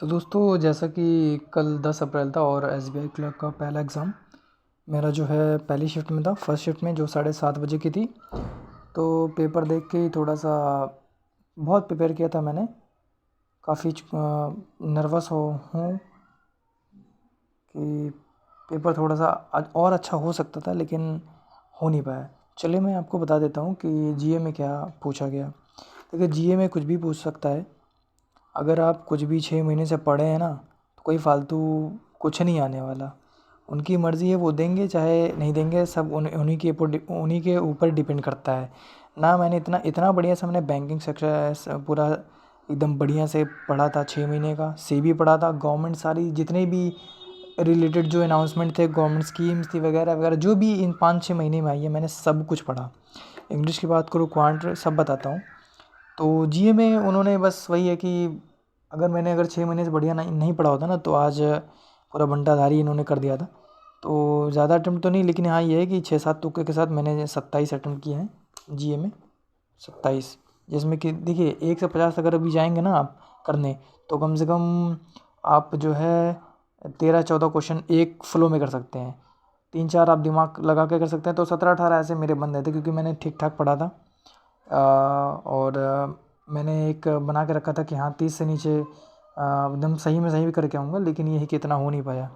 तो दोस्तों जैसा कि कल 10 अप्रैल था और एसबीआई क्लर्क का पहला एग्ज़ाम मेरा जो है पहली शिफ्ट में था, फर्स्ट शिफ्ट में जो 7:30 बजे की थी। तो पेपर देख के ही थोड़ा सा बहुत प्रिपेयर किया था मैंने, काफ़ी नर्वस हूँ कि पेपर थोड़ा सा और अच्छा हो सकता था, लेकिन हो नहीं पाया। चलिए मैं आपको बता देता हूँ कि जीए में क्या पूछा गया। देखिए, जीए में कुछ भी पूछ सकता है। अगर आप कुछ भी 6 महीने से पढ़े हैं ना, तो कोई फालतू कुछ नहीं आने वाला। उनकी मर्ज़ी है, वो देंगे चाहे नहीं देंगे, सब उन्हीं के ऊपर डिपेंड करता है ना। मैंने इतना इतना बढ़िया से मैंने बैंकिंग सेक्टर पूरा एकदम बढ़िया से पढ़ा था, 6 महीने का सेबी पढ़ा था, गवर्नमेंट सारी जितने भी रिलेटेड जो अनाउंसमेंट थे, गवर्नमेंट स्कीम्स थी वगैरह वगैरह, जो भी इन 5-6 महीने में आई है, मैंने सब कुछ पढ़ा। इंग्लिश की बात करूँ, क्वांट सब बताता हूँ। तो जीए में उन्होंने बस वही है कि अगर 6 महीने से बढ़िया नहीं पढ़ा होता ना, तो आज पूरा बंटाधारी इन्होंने कर दिया था। तो ज़्यादा अटेम्प्ट तो नहीं, लेकिन हाँ ये है कि 6-7 तुक्के के साथ मैंने 27 अटेम्प्ट किए हैं जीए में, 27। जिसमें कि देखिए 1 से 50 अगर अभी जाएंगे ना आप करने, तो कम से कम आप जो है 13-14 क्वेश्चन एक फ्लो में कर सकते हैं। 3-4 आप दिमाग लगा के कर सकते हैं। तो 17-18 ऐसे मेरे बन रहे थे, क्योंकि मैंने ठीक ठाक पढ़ा था। और मैंने एक बना के रखा था कि हाँ 30 से नीचे एकदम सही में सही भी करके आऊँगा, लेकिन यही कि इतना हो नहीं पाया।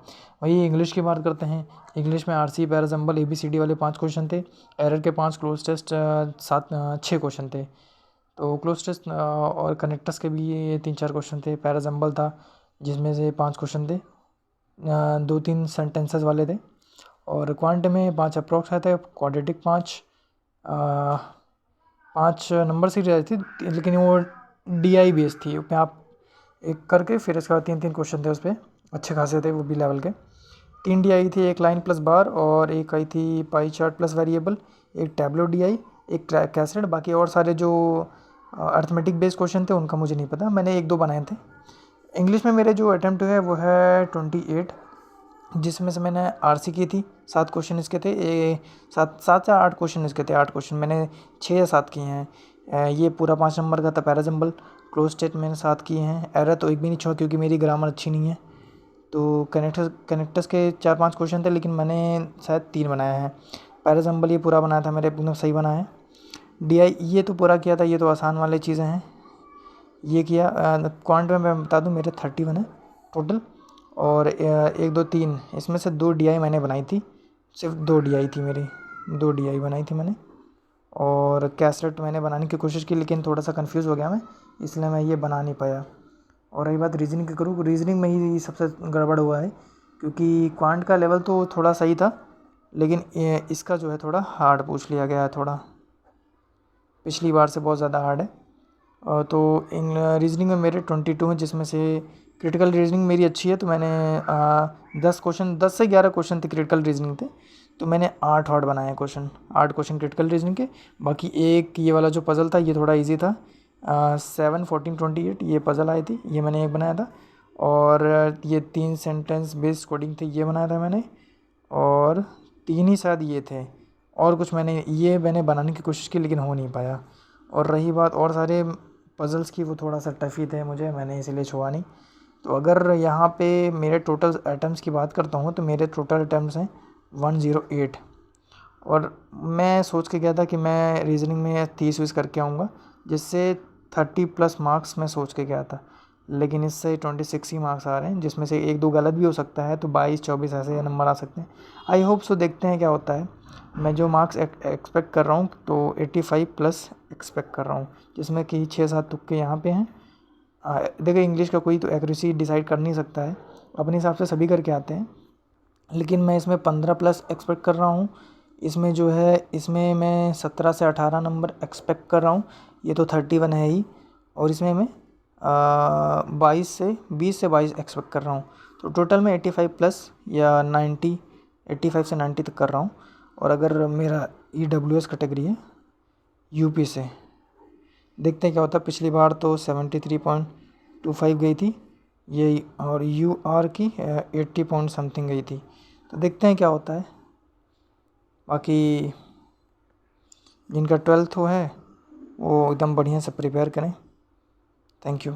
वही इंग्लिश की बात करते हैं। इंग्लिश में आरसी, पैराजम्बल, एबीसीडी वाले 5 क्वेश्चन थे। एरर के 5, क्लोज टेस्ट 6 क्वेश्चन थे। तो क्लोज टेस्ट और कनेक्टर्स के भी ये 3-4 क्वेश्चन थे। पैराजम्बल था जिसमें से 5 क्वेश्चन थे, 2-3 सेंटेंसेस वाले थे। और क्वांट में 5 अप्रॉक्स आए थे, क्वाड्रेटिक 5 नंबर सीरीज आई थी, लेकिन वो डीआई बेस्ड थी। उसमें आप एक करके फिर इसके बाद 3-3 क्वेश्चन थे उस पर, अच्छे खासे थे वो भी लेवल के। 3 डीआई थी, एक लाइन प्लस बार, और एक आई थी पाई चार्ट प्लस वेरिएबल, एक टैबलो डीआई, एक कैसेट। बाकी और सारे जो अर्थमेटिक बेस्ड क्वेश्चन थे उनका मुझे नहीं पता, मैंने 1-2 बनाए थे। इंग्लिश में मेरे जो अटैम्प्ट है वो है 28, जिसमें से मैंने आरसी की थी, 7 क्वेश्चन इसके थे। 7 या 8 क्वेश्चन इसके थे, 8 क्वेश्चन मैंने 6 या 7 किए हैं। ये पूरा 5 नंबर का था। पैराजम्बल, क्लोज स्टेट मैंने 7 किए हैं। एरर तो एक भी नहीं छोड़ा, क्योंकि मेरी ग्रामर अच्छी नहीं है। तो कनेक्टर्स के 4-5 क्वेश्चन थे, लेकिन मैंने शायद 3 बनाया है। पैराजम्बल ये पूरा बनाया था मेरे, एकदम सही बना है। डीआई ये तो पूरा किया था, ये तो आसान वाली चीज़ें हैं, ये किया। क्वांट में मैं बता दूं मेरे 31 है टोटल, और 1-2-3 इसमें से 2 डीआई मैंने बनाई थी, सिर्फ 2 डीआई थी मेरी, 2 डीआई बनाई थी मैंने। और कैसलेट मैंने बनाने की कोशिश की, लेकिन थोड़ा सा कंफ्यूज हो गया मैं, इसलिए मैं ये बना नहीं पाया। और रही बात रीजनिंग की करूँ, रीजनिंग में ही सबसे गड़बड़ हुआ है, क्योंकि क्वांट का लेवल तो थोड़ा सही था, लेकिन इसका जो है थोड़ा हार्ड पूछ लिया गया है, थोड़ा पिछली बार से बहुत ज़्यादा हार्ड है। तो इन रीजनिंग में मेरे 22 हैं, जिसमें से क्रिटिकल रीजनिंग मेरी अच्छी है। तो मैंने 10 से 11 क्वेश्चन थे क्रिटिकल रीजनिंग थे, तो मैंने 8 बनाए हैं क्वेश्चन, 8 क्वेश्चन क्रिटिकल रीजनिंग के। बाकी एक ये वाला जो पज़ल था, ये थोड़ा इजी था। 7, 14, 28 ये पज़ल आई थी, ये मैंने एक बनाया था। और ये 3 सेंटेंस बेस्ड कोडिंग थे, ये बनाया था मैंने। और 3 ही शायद ये थे, और कुछ मैंने बनाने की कोशिश की, लेकिन हो नहीं पाया। और रही बात और सारे पज़ल्स की, वो थोड़ा सा टफ ही थे मुझे, मैंने इसीलिए छुआ नहीं। तो अगर यहाँ पे मेरे टोटल अटैम्प्ट्स की बात करता हूँ, तो मेरे टोटल अटैम्प्ट्स हैं 108। और मैं सोच के गया था कि मैं रीजनिंग में 30-20 करके आऊँगा, जिससे 30+ मार्क्स मैं सोच के गया था, लेकिन इससे 26 ही मार्क्स आ रहे हैं, जिसमें से 1-2 गलत भी हो सकता है, तो 22-24 ऐसे नंबर आ सकते हैं। आई होप सो, देखते हैं क्या होता है। मैं जो मार्क्स एक्सपेक्ट कर रहा हूँ, तो 85+ एक्सपेक्ट कर रहा हूँ, जिसमें कि 6-7 तुक्के यहाँ पे हैं। देखिए, इंग्लिश का कोई तो एक्यूरेसी डिसाइड कर नहीं सकता है, अपने हिसाब से सभी करके आते हैं, लेकिन मैं इसमें 15+ एक्सपेक्ट कर रहा हूँ। इसमें जो है, इसमें मैं 17 से 18 नंबर एक्सपेक्ट कर रहा हूँ, ये तो 31 है ही। और इसमें मैं 20 से 22 एक्सपेक्ट कर रहा हूँ। तो टोटल में 85+ या 90, 85 से 90 तक कर रहा हूँ। और अगर मेरा EWS कैटेगरी है यूपी से, देखते हैं क्या होता है। पिछली बार तो 73.25 गई थी ये, और UR की 80 पॉइंट समथिंग गई थी। तो देखते हैं क्या होता है। बाकी जिनका 12th है वो एकदम बढ़िया से प्रिपेयर करें। Thank you.